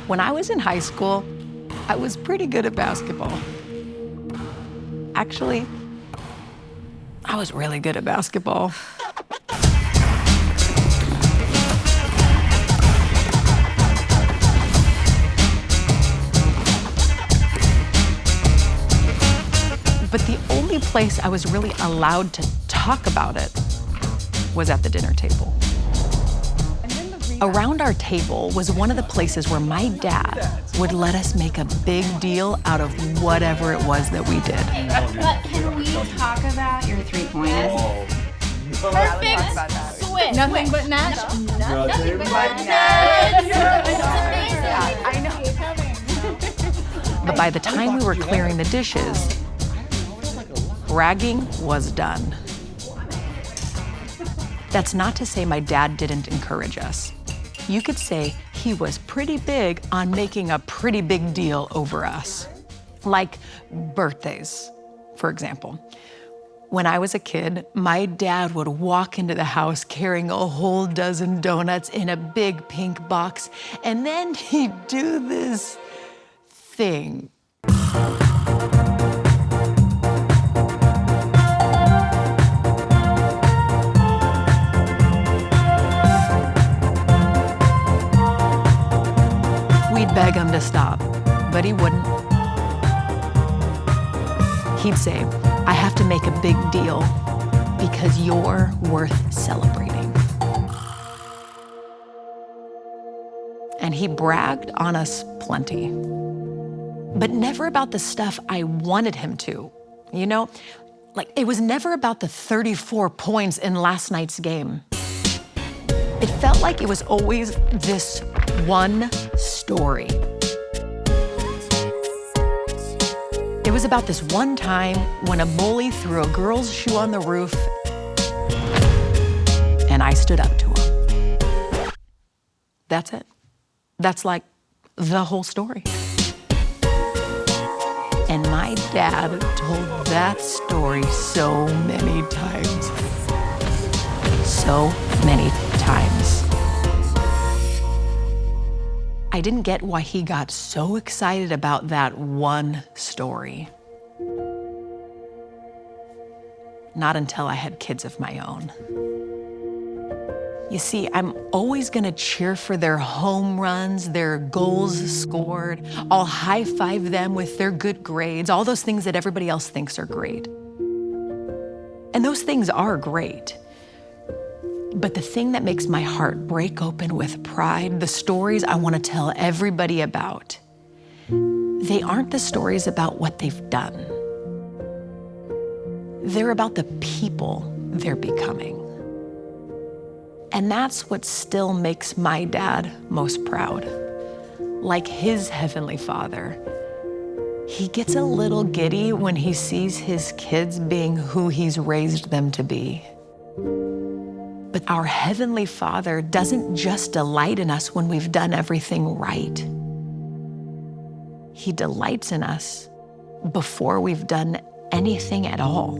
When I was in high school, I was pretty good at basketball. Actually, I was really good at basketball. But the only place I was really allowed to talk about it was at the dinner table. Around our table was one of the places where my dad would let us make a big deal out of whatever it was that we did. But can we talk about your three-pointers? Perfect switch. Nothing but net? Nothing but net. I know. But by the time we were clearing the dishes, bragging was done. That's not to say my dad didn't encourage us. You could say he was pretty big on making a pretty big deal over us. Like birthdays, for example. When I was a kid, my dad would walk into the house carrying a whole dozen donuts in a big pink box, and then he'd do this thing. We'd beg him to stop, but he wouldn't. He'd say, I have to make a big deal because you're worth celebrating. And he bragged on us plenty, but never about the stuff I wanted him to. You know, like it was never about the 34 points in last night's game. It felt like it was always this one story. It was about this one time when a bully threw a girl's shoe on the roof and I stood up to him. That's it. That's like the whole story. And my dad told that story so many times. So many times. I didn't get why he got so excited about that one story. Not until I had kids of my own. You see, I'm always gonna cheer for their home runs, their goals scored. I'll high-five them with their good grades, all those things that everybody else thinks are great. And those things are great. But the thing that makes my heart break open with pride, the stories I want to tell everybody about, they aren't the stories about what they've done. They're about the people they're becoming. And that's what still makes my dad most proud. Like his Heavenly Father, he gets a little giddy when he sees his kids being who he's raised them to be. But our Heavenly Father doesn't just delight in us when we've done everything right. He delights in us before we've done anything at all.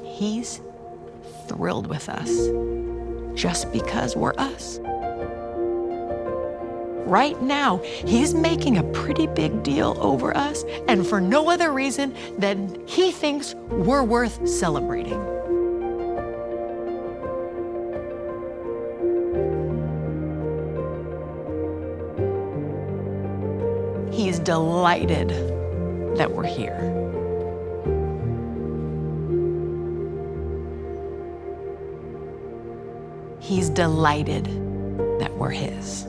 He's thrilled with us just because we're us. Right now, he's making a pretty big deal over us, and for no other reason than he thinks we're worth celebrating. He's delighted that we're here. He's delighted that we're his.